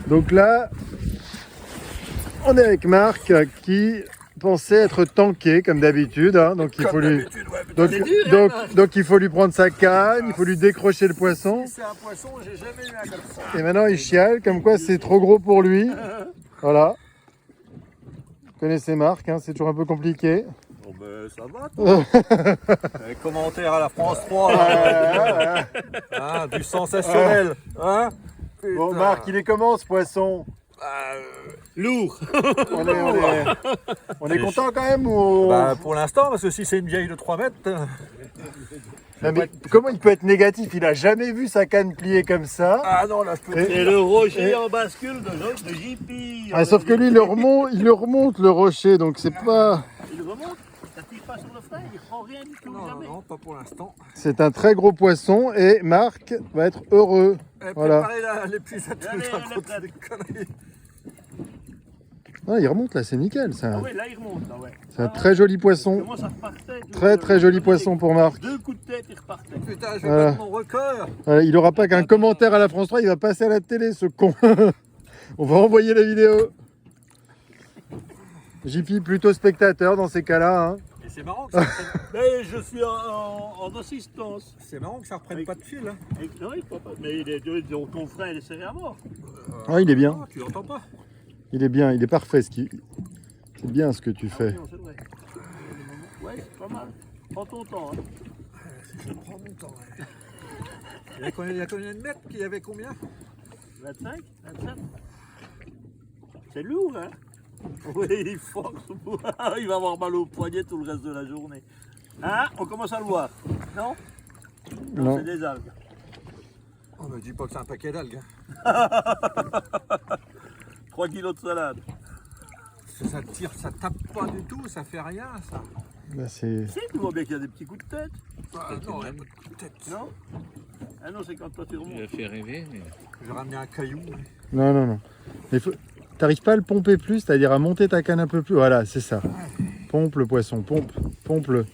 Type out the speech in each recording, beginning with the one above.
Donc là, on est avec Marc qui pensait être tanké comme d'habitude. Hein, donc, il faut lui... donc il faut lui prendre sa canne, il faut lui décrocher le poisson. Si c'est un poisson, j'ai jamais eu un comme ça. Et maintenant il chiale comme quoi c'est trop gros pour lui. Voilà. Vous connaissez Marc, hein, c'est toujours un peu compliqué. Bon ben ça va toi. Les commentaires à la France 3 là. Hein, du sensationnel. Hein. Bon Putain. Marc, il est comment ce poisson? Lourd. On est content quand même ou... Bah, pour l'instant, parce que si c'est une vieille de 3 mètres. Non, mais comment il peut être négatif? Il a jamais vu sa canne pliée comme ça. Ah non, là je peux. Et le rocher en bascule de JP. Ah, sauf que lui il le remonte le rocher, donc c'est pas... Il remonte, ça tire pas sur le frein, il prend rien du tout, Non, jamais. non, pas pour l'instant. C'est un très gros poisson et Marc va être heureux. Voilà. Préparez l'épuisette, Allez, raconte allez, des conneries. Ah, il remonte là, c'est nickel. C'est Ah un, ouais, là il remonte, là ouais. c'est un très joli poisson. Comment ça repartait? Très très joli poisson pour Marc. 2 coups de tête, il repartait. Putain, je vais Voilà. battre mon record. Il n'aura pas qu'un commentaire à la France 3, il va passer à la télé ce con. On va envoyer la vidéo. JP plutôt spectateur dans ces cas-là. Hein. Et c'est marrant que ça reprenne... Mais je suis en assistance. C'est marrant que ça reprenne pas de fil. Hein. Non, il faut pas. Mais ton frein il est serré à mort. Ah, il est bien, Ah, tu l'entends pas. il est bien, il est parfait. C'est bien ce que tu fais. Non, c'est vrai. Ouais, c'est pas mal. Prends ton temps. Hein. Je prends mon temps. Ouais. Il y a combien de mètres? Il y avait combien? 25, 27. C'est lourd, hein? Oui, il force. Il va avoir mal au poignet tout le reste de la journée. Hein? On commence à le voir. Non? Non. C'est des algues. On me dit pas que c'est un paquet d'algues. Hein. 3 kilos de salade. Ça tire, ça tape pas du tout, ça fait rien ça. Là, c'est... Si, tu vois bien qu'il y a des petits coups de tête. Ah, non, il n'y a pas de coup de tête. Non? Ah non, c'est quand toi tu Il remontes. a fait rêver, mais... J'ai ramené un caillou. Non, non, non. Mais t'arrives pas à le pomper plus, c'est-à-dire à monter ta canne un peu plus. Voilà, c'est ça. Pompe le poisson, pompe-le.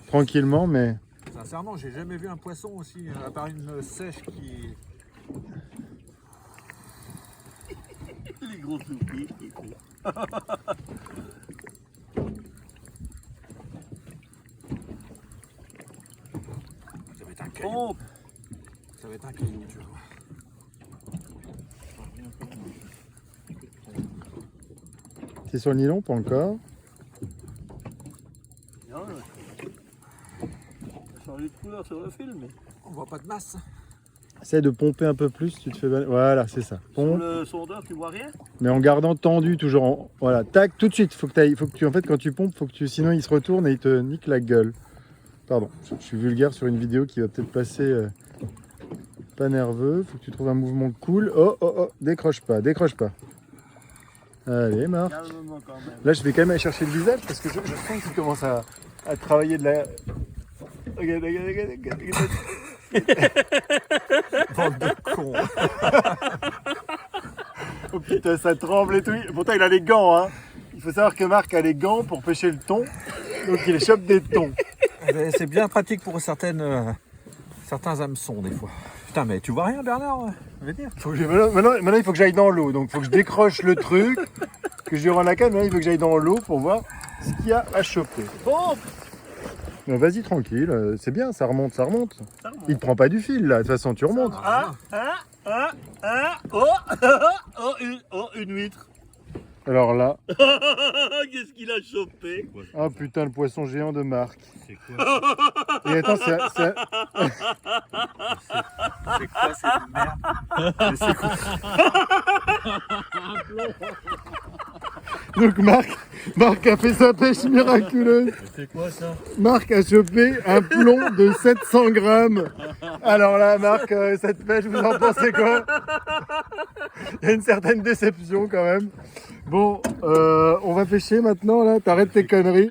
Tranquillement, mais... Sincèrement, j'ai jamais vu un poisson aussi, à part une sèche qui... Les gros soupirs. Ça va être un caillou. Pompe. Ça va être un caillou, tu vois. T'es sur le nylon, pas encore. Non, non. Ça a changé de couleur sur le film. Mais... On voit pas de masse. Essaye de pomper un peu plus, tu te fais... Voilà, c'est ça. Sur Pompe, le sondeur, tu vois rien? mais en gardant tendu, toujours en... Voilà, tac, tout de suite. Faut que tu... En fait, quand tu pompes, sinon il se retourne et il te nique la gueule. Pardon, je suis vulgaire sur une vidéo qui va peut-être passer... Pas nerveux, faut que tu trouves un mouvement cool. Oh, oh, oh, décroche pas. Allez, Marc. Calmement quand même. Là, je vais quand même aller chercher le visage parce que je sens qu'il commence à travailler de la... Regarde. Bande de cons. Oh putain, ça tremble et tout. Pourtant, il a les gants, hein. Il faut savoir que Marc a les gants pour pêcher le thon. Donc, il chope des thons. C'est bien pratique pour certains hameçons des fois. Putain, mais tu vois rien, Bernard? Venir. Maintenant, il faut que j'aille dans l'eau. Donc, il faut que je décroche le truc, que je lui rende la canne. Maintenant, il faut que j'aille dans l'eau pour voir ce qu'il y a à choper. Pompe. Mais vas-y, tranquille. C'est bien, ça remonte. Ça remonte. Il te prend pas du fil, là. De toute façon, tu remontes. Oh, une huître. Alors là... Qu'est-ce qu'il a chopé? Ah putain, le poisson géant de Marc. C'est quoi? Et attends, C'est quoi cette merde? Mais c'est quoi? Donc Marc a fait sa pêche miraculeuse. C'est quoi ça? Marc a chopé un plomb de 700 grammes. Alors là, Marc, cette pêche, vous en pensez quoi? Il y a une certaine déception quand même. Bon, on va pêcher maintenant là. T'arrêtes tes conneries.